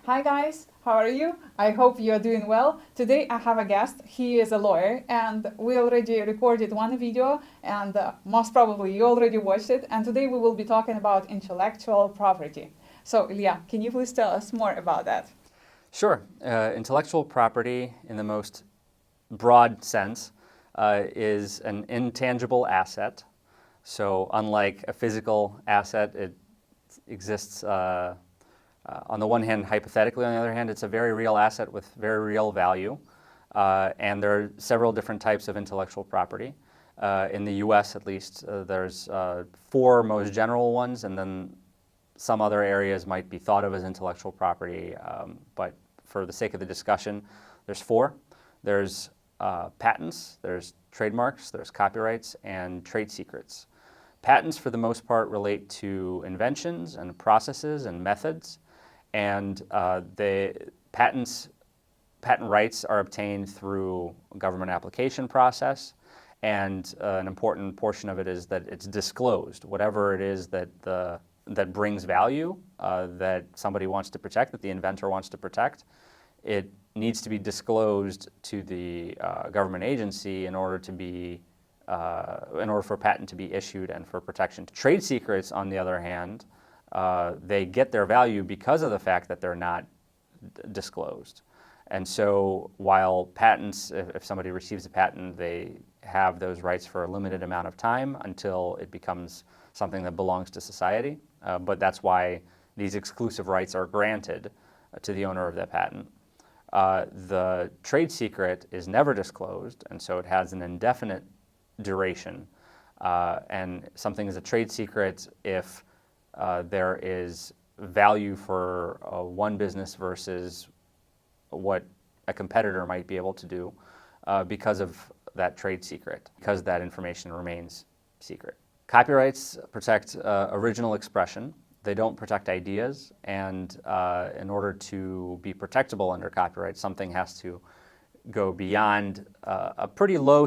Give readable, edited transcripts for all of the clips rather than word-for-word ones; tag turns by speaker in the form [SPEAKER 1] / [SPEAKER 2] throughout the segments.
[SPEAKER 1] Hi guys, how are you? I hope you're doing well. Today I have a guest. He is a lawyer and we already recorded one video and most probably you already watched it. And today we will be talking about intellectual property. So Ilya, can you please tell us more about that?
[SPEAKER 2] Sure. Intellectual property in the most broad sense is an intangible asset. So unlike a physical asset, it exists on the one hand hypothetically, on the other hand it's a very real asset with very real value. And there are several different types of intellectual property. In the US at least, there's four most general ones, and then some other areas might be thought of as intellectual property, but for the sake of the discussion, there's four. There's patents, there's trademarks, there's copyrights, and trade secrets. Patents, for the most part, relate to inventions and processes and methods, and patent rights are obtained through a government application process, and an important portion of it is that it's disclosed. Whatever it is that brings value, that somebody wants to protect, that the inventor wants to protect, it needs to be disclosed to the government agency in order for a patent to be issued and for protection. Trade secrets, on the other hand, they get their value because of the fact that they're not disclosed. And so while patents, if somebody receives a patent, they have those rights for a limited amount of time until it becomes something that belongs to society. But that's why these exclusive rights are granted to the owner of that patent. The trade secret is never disclosed, and so it has an indefinite duration. And something is a trade secret if there is value for one business versus what a competitor might be able to do because of that trade secret, because that information remains secret. Copyrights protect original expression. They don't protect ideas, and in order to be protectable under copyright, something has to go beyond a pretty low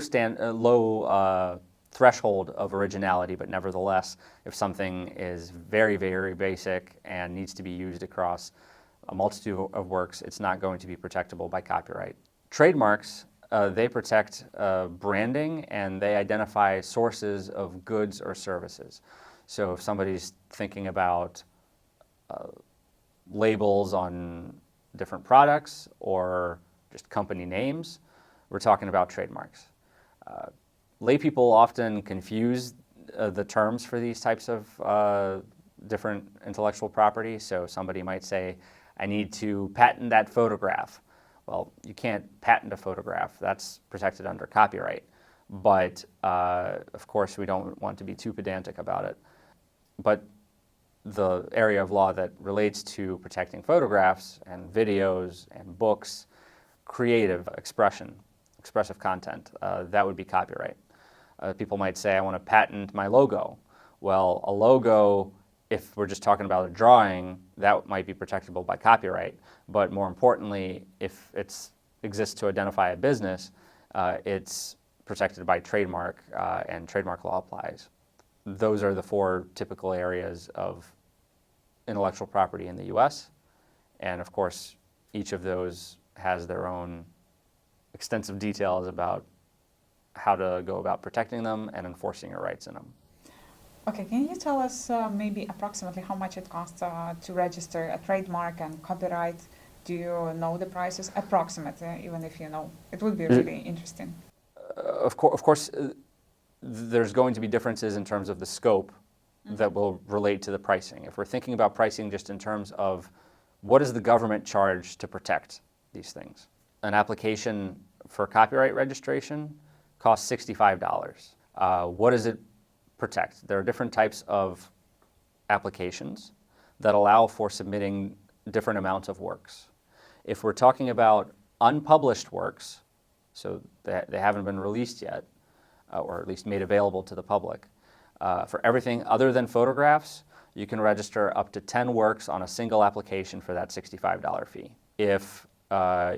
[SPEAKER 2] threshold of originality, but nevertheless, if something is very, very basic and needs to be used across a multitude of works, it's not going to be protectable by copyright. Trademarks, they protect branding, and they identify sources of goods or services. So if somebody's thinking about labels on different products or just company names, we're talking about trademarks. Lay people often confuse the terms for these types of different intellectual property. So somebody might say, I need to patent that photograph. Well, you can't patent a photograph. That's protected under copyright. But of course, we don't want to be too pedantic about it. But the area of law that relates to protecting photographs and videos and books, creative expression, expressive content, that would be copyright. People might say, I want to patent my logo. Well, a logo, if we're just talking about a drawing, that might be protectable by copyright. But more importantly, if it exists to identify a business, it's protected by trademark, and trademark law applies. Those are the four typical areas of intellectual property in the US. And of course, each of those has their own extensive details about how to go about protecting them and enforcing your rights in them.
[SPEAKER 1] Okay, can you tell us maybe approximately how much it costs to register a trademark and copyright? Do you know the prices? Approximately, even if you know. It would be really interesting.
[SPEAKER 2] Of course, there's going to be differences in terms of the scope that will relate to the pricing. If we're thinking about pricing just in terms of what does the government charge to protect these things? An application for copyright registration costs $65. What does it protect? There are different types of applications that allow for submitting different amounts of works. If we're talking about unpublished works, so they haven't been released yet, or at least made available to the public, for everything other than photographs, you can register up to 10 works on a single application for that $65 fee. If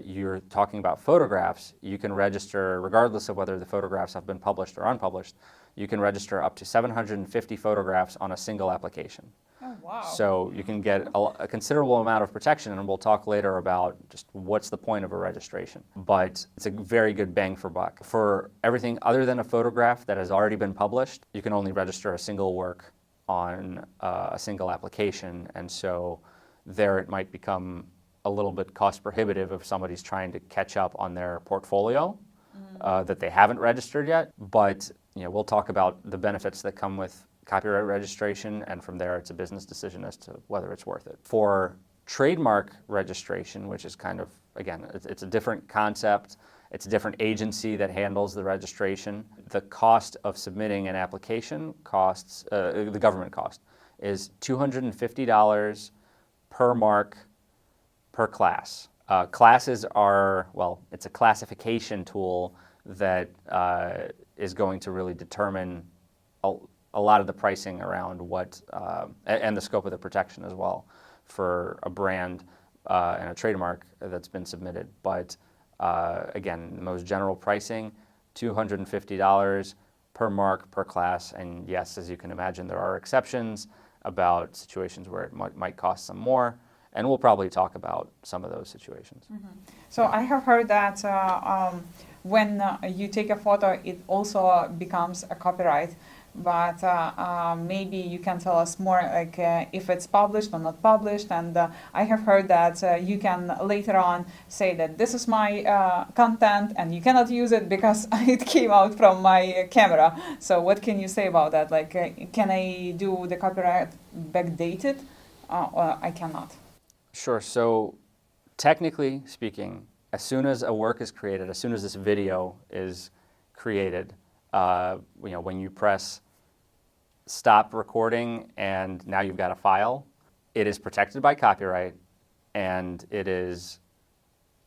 [SPEAKER 2] you're talking about photographs, you can register, regardless of whether the photographs have been published or unpublished, you can register up to 750 photographs on a single application.
[SPEAKER 1] Oh, wow.
[SPEAKER 2] So you can get a considerable amount of protection, and we'll talk later about just what's the point of a registration. But it's a very good bang for buck. For everything other than a photograph that has already been published, you can only register a single work on a single application, and so there it might become a little bit cost prohibitive if somebody's trying to catch up on their portfolio that they haven't registered yet. But we'll talk about the benefits that come with copyright registration, and from there it's a business decision as to whether it's worth it. For trademark registration, which is kind of, again, it's a different concept, it's a different agency that handles the registration. The cost of submitting an application costs, the government cost, is $250 per mark per class. Classes are, well, it's a classification tool that is going to really determine a lot of the pricing around what, and the scope of the protection as well for a brand and a trademark that's been submitted. But again, the most general pricing, $250 per mark per class. And yes, as you can imagine, there are exceptions about situations where it might cost some more. And we'll probably talk about some of those situations.
[SPEAKER 1] So I have heard that when you take a photo, it also becomes a copyright. But maybe you can tell us more, like if it's published or not published. And I have heard that you can later on say that this is my content and you cannot use it because it came out from my camera. So what can you say about that? Like, can I do the copyright backdated or I cannot?
[SPEAKER 2] Sure. So technically speaking, as soon as a work is created, as soon as this video is created, when you press stop recording and now you've got a file, it is protected by copyright and it is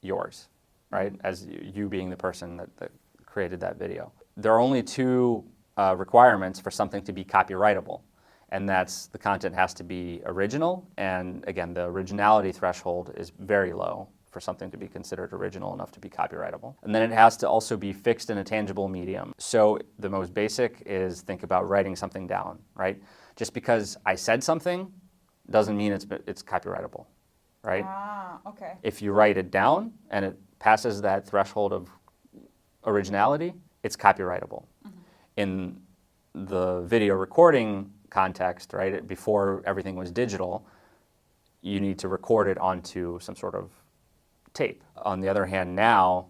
[SPEAKER 2] yours, right? As you being the person that created that video. There are only two requirements for something to be copyrightable, and that's the content has to be original, and again, the originality threshold is very low for something to be considered original enough to be copyrightable. And then it has to also be fixed in a tangible medium. So the most basic is think about writing something down, right? Just because I said something doesn't mean it's copyrightable, right?
[SPEAKER 1] Ah, okay.
[SPEAKER 2] If you write it down and it passes that threshold of originality, it's copyrightable. In the video recording context, right, before everything was digital, you need to record it onto some sort of tape. On the other hand, now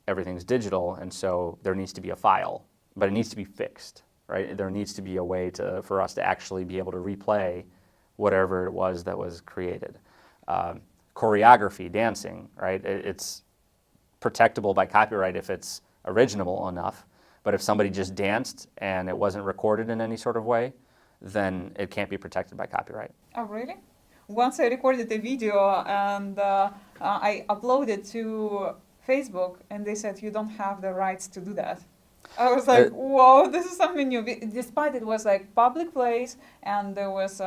[SPEAKER 2] everything's digital, and so there needs to be a file, but it needs to be fixed, right? There needs to be a way for us to actually be able to replay whatever it was that was created. Choreography, dancing, right? It's protectable by copyright if it's original enough, but if somebody just danced and it wasn't recorded in any sort of way, then it can't be protected by copyright.
[SPEAKER 1] Oh, really? Once I recorded a video and I uploaded to Facebook, and they said you don't have the rights to do that. I was like, whoa, this is something new. Despite it was like public place and there was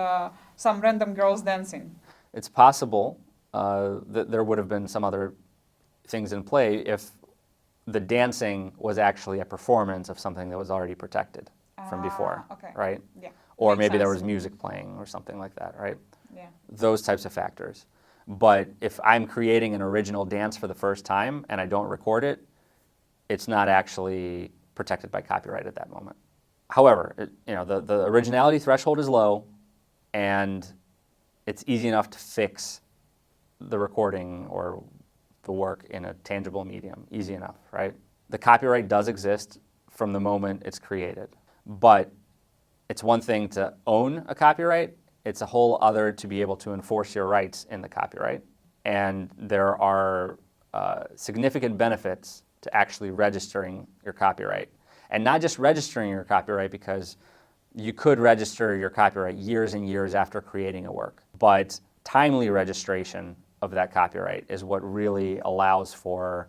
[SPEAKER 1] some random girls dancing.
[SPEAKER 2] It's possible that there would have been some other things in play if the dancing was actually a performance of something that was already protected from before,
[SPEAKER 1] okay.
[SPEAKER 2] right?
[SPEAKER 1] Yeah.
[SPEAKER 2] Or
[SPEAKER 1] Makes
[SPEAKER 2] maybe there
[SPEAKER 1] sense.
[SPEAKER 2] was music playing or something like that, right?
[SPEAKER 1] Yeah.
[SPEAKER 2] Those types of factors. But if I'm creating an original dance for the first time and I don't record it, it's not actually protected by copyright at that moment. However, the originality threshold is low, and it's easy enough to fix the recording or the work in a tangible medium. Easy enough, right? The copyright does exist from the moment it's created, but it's one thing to own a copyright. It's a whole other to be able to enforce your rights in the copyright. And there are significant benefits to actually registering your copyright. And not just registering your copyright, because you could register your copyright years and years after creating a work. But timely registration of that copyright is what really allows for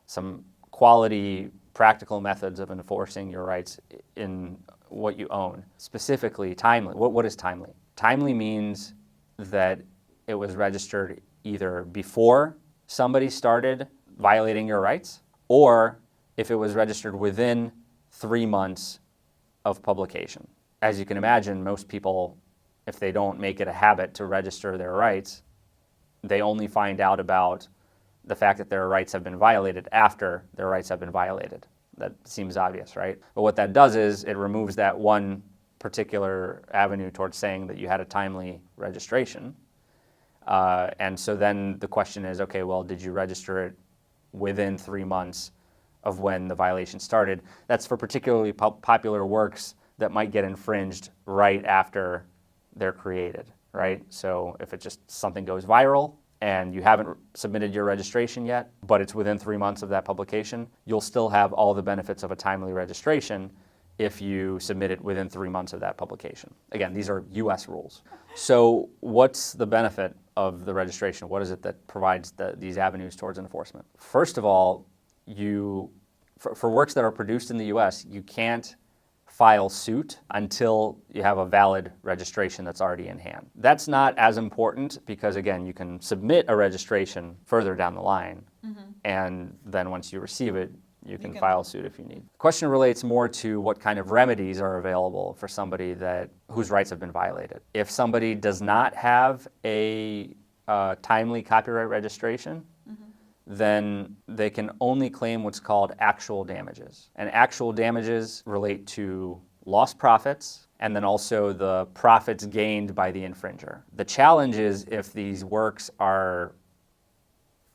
[SPEAKER 2] some quality, practical methods of enforcing your rights in what you own. Specifically, timely. What is timely? Timely means that it was registered either before somebody started violating your rights, or if it was registered within 3 months of publication. As you can imagine, most people if they don't make it a habit to register their rights, they only find out about the fact that their rights have been violated after their rights have been violated. That seems obvious, right? But what that does is it removes that one particular avenue towards saying that you had a timely registration. And so then the question is, okay, well, did you register it within 3 months of when the violation started? That's for particularly popular works that might get infringed right after they're created, right? So if it just something goes viral and you haven't submitted your registration yet, but it's within 3 months of that publication, you'll still have all the benefits of a timely registration if you submit it within 3 months of that publication. Again, these are US rules. So what's the benefit of the registration? What is it that provides these avenues towards enforcement? First of all, for works that are produced in the US, you can't file suit until you have a valid registration that's already in hand. That's not as important because, again, you can submit a registration further down the line, and then once you receive it, you can file suit if you need. The question relates more to what kind of remedies are available for somebody whose rights have been violated. If somebody does not have a timely copyright registration, then they can only claim what's called actual damages. And actual damages relate to lost profits and then also the profits gained by the infringer. The challenge is if these works are,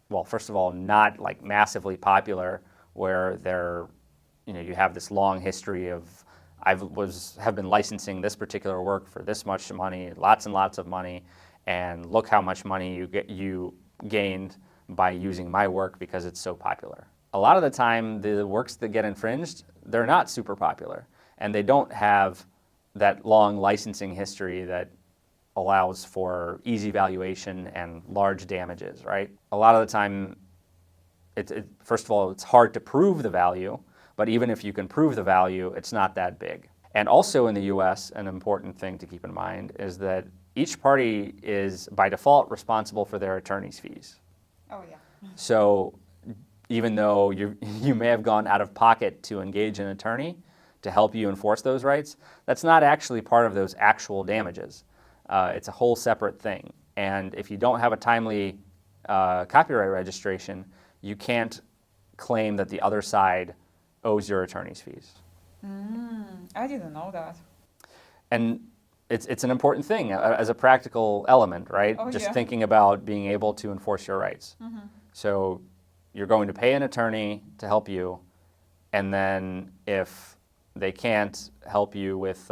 [SPEAKER 2] well, first of all, not like massively popular, where you have this long history of have been licensing this particular work for this much money, lots and lots of money, and look how much money you gained by using my work because it's so popular. A lot of the time, the works that get infringed, they're not super popular, and they don't have that long licensing history that allows for easy valuation and large damages, right? A lot of the time, first of all, it's hard to prove the value, but even if you can prove the value, it's not that big. And also in the US, an important thing to keep in mind is that each party is, by default, responsible for their attorney's fees.
[SPEAKER 1] Oh, yeah.
[SPEAKER 2] So even though you may have gone out of pocket to engage an attorney to help you enforce those rights, that's not actually part of those actual damages. It's a whole separate thing. And if you don't have a timely copyright registration, you can't claim that the other side owes your attorney's fees.
[SPEAKER 1] I didn't know that.
[SPEAKER 2] And it's an important thing as a practical element, right?
[SPEAKER 1] Oh,
[SPEAKER 2] Just
[SPEAKER 1] yeah.
[SPEAKER 2] thinking about being able to enforce your rights. So you're going to pay an attorney to help you, and then if they can't help you with,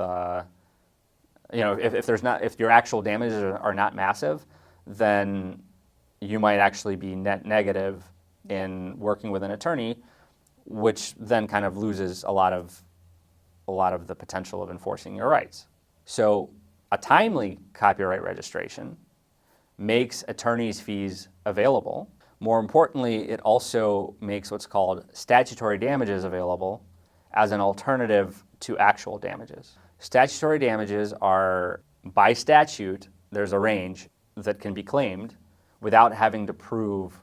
[SPEAKER 2] if your actual damages are not massive, then you might actually be net negative in working with an attorney, which then kind of loses a lot of the potential of enforcing your rights. So a timely copyright registration makes attorney's fees available. More importantly, it also makes what's called statutory damages available as an alternative to actual damages. Statutory damages are, by statute, there's a range that can be claimed without having to prove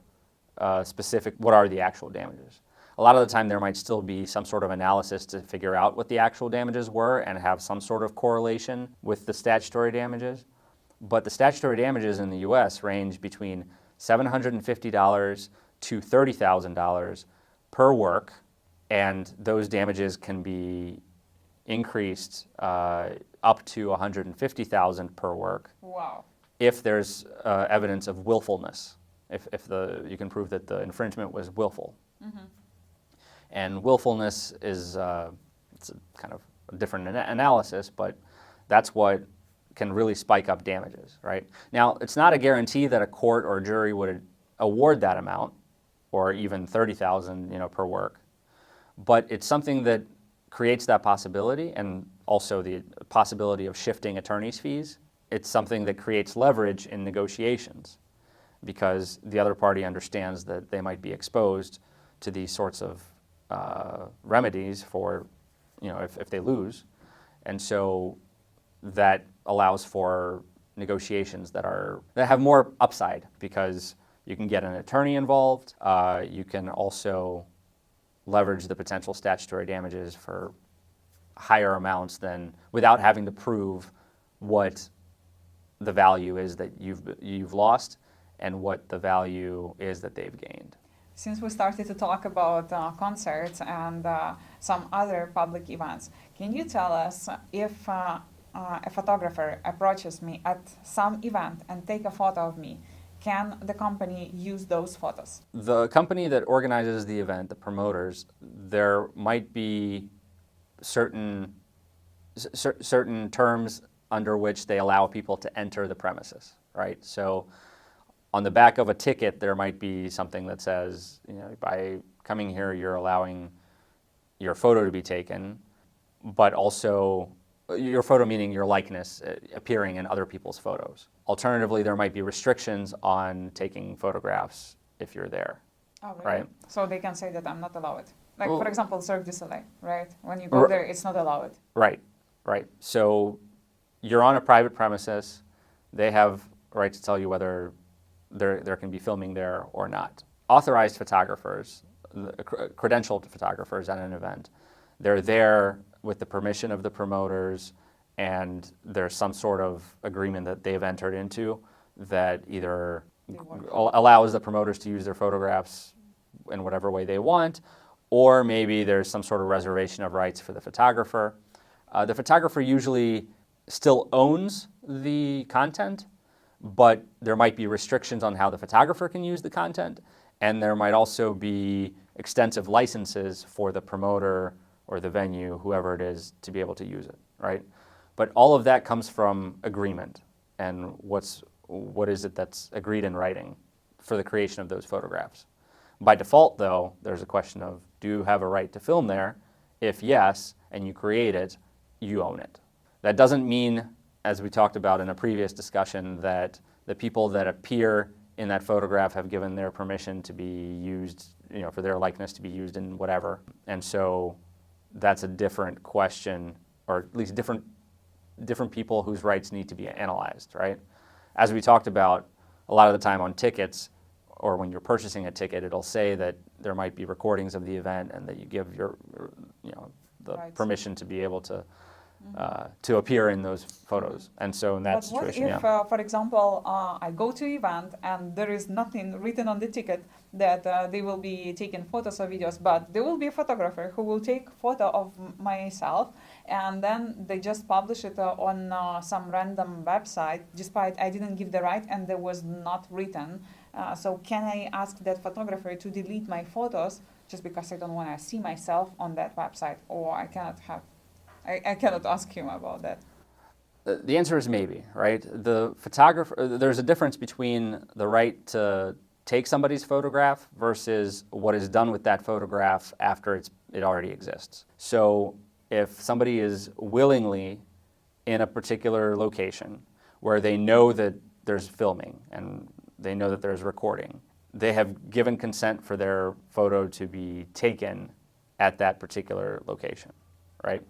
[SPEAKER 2] specific what are the actual damages. A lot of the time there might still be some sort of analysis to figure out what the actual damages were and have some sort of correlation with the statutory damages. But the statutory damages in the US range between $750 to $30,000 per work, and those damages can be increased up to $150,000 per work.
[SPEAKER 1] Wow.
[SPEAKER 2] If there's evidence of willfulness, if you can prove that the infringement was willful. And willfulness is it's a kind of a different analysis, but that's what can really spike up damages, right? Now, it's not a guarantee that a court or a jury would award that amount, or even $30,000, per work, but it's something that creates that possibility, and also the possibility of shifting attorney's fees. It's something that creates leverage in negotiations, because the other party understands that they might be exposed to these sorts of remedies for, if they lose. And so that allows for negotiations that have more upside, because you can get an attorney involved. You can also leverage the potential statutory damages for higher amounts than, without having to prove what the value is that you've lost and what the value is that they've gained.
[SPEAKER 1] Since we started to talk about concerts and some other public events, can you tell us if a photographer approaches me at some event and take a photo of me, can the company use those photos?
[SPEAKER 2] The company that organizes the event, the promoters, there might be certain terms under which they allow people to enter the premises, right? So on the back of a ticket, there might be something that says, by coming here, you're allowing your photo to be taken, but also your photo meaning your likeness appearing in other people's photos. Alternatively, there might be restrictions on taking photographs if you're there,
[SPEAKER 1] Oh, really?
[SPEAKER 2] right?
[SPEAKER 1] So they can say that I'm not allowed. Like,
[SPEAKER 2] Well,
[SPEAKER 1] for example, Cirque du Soleil, right? When you go there, it's not allowed.
[SPEAKER 2] Right, right. So you're on a private premises. They have a right to tell you whether there can be filming there or not. Authorized photographers, credentialed photographers at an event, they're there with the permission of the promoters, and there's some sort of agreement that they've entered into that either allows the promoters to use their photographs in whatever way they want, or maybe there's some sort of reservation of rights for the photographer. The photographer usually still owns the content, but there might be restrictions on how the photographer can use the content, and there might also be extensive licenses for the promoter or the venue, whoever it is, to be able to use it, right? But all of that comes from agreement, and what is it that's agreed in writing for the creation of those photographs. By default, though, there's a question of, do you have a right to film there? If yes, and you create it, you own it. That doesn't mean, as we talked about in a previous discussion, that the people that appear in that photograph have given their permission to be used, for their likeness to be used in whatever. And so that's a different question, or at least different people whose rights need to be analyzed, right? As we talked about, a lot of the time on tickets, or when you're purchasing a ticket, it'll say that there might be recordings of the event and that you give the permission to be able to appear in those photos. And so in that situation,
[SPEAKER 1] what if, for example, I go to an event and there is nothing written on the ticket that they will be taking photos or videos, but there will be a photographer who will take photo of myself, and then they just publish it on some random website, despite I didn't give the right and there was not written. So can I ask that photographer to delete my photos just because I don't want to see myself on that website, or I cannot ask him about that?
[SPEAKER 2] The answer is maybe, right? The photographer, there's a difference between the right to take somebody's photograph versus what is done with that photograph after it already exists. So if somebody is willingly in a particular location where they know that there's filming and they know that there's recording, they have given consent for their photo to be taken at that particular location, right?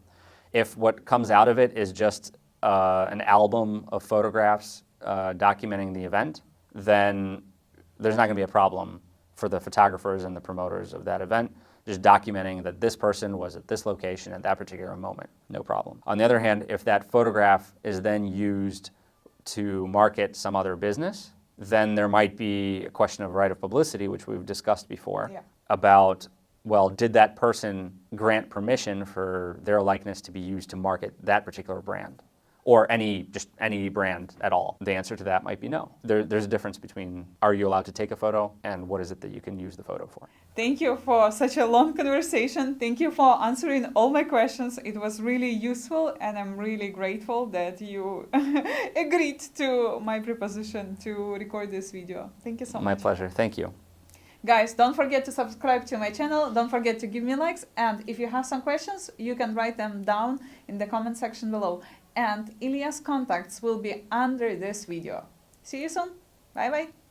[SPEAKER 2] If what comes out of it is just an album of photographs documenting the event, then there's not going to be a problem for the photographers and the promoters of that event just documenting that this person was at this location at that particular moment. No problem. On the other hand, if that photograph is then used to market some other business, then there might be a question of right of publicity, which we've discussed before, about, well, did that person grant permission for their likeness to be used to market that particular brand? Or just any brand at all? The answer to that might be no. There's a difference between, are you allowed to take a photo, and what is it that you can use the photo for?
[SPEAKER 1] Thank you for such a long conversation. Thank you for answering all my questions. It was really useful, and I'm really grateful that you agreed to my proposition to record this video. Thank you so much.
[SPEAKER 2] My pleasure. Thank you.
[SPEAKER 1] Guys, don't forget to subscribe to my channel. Don't forget to give me likes. And if you have some questions, you can write them down in the comment section below. And Ilya's contacts will be under this video. See you soon. Bye bye.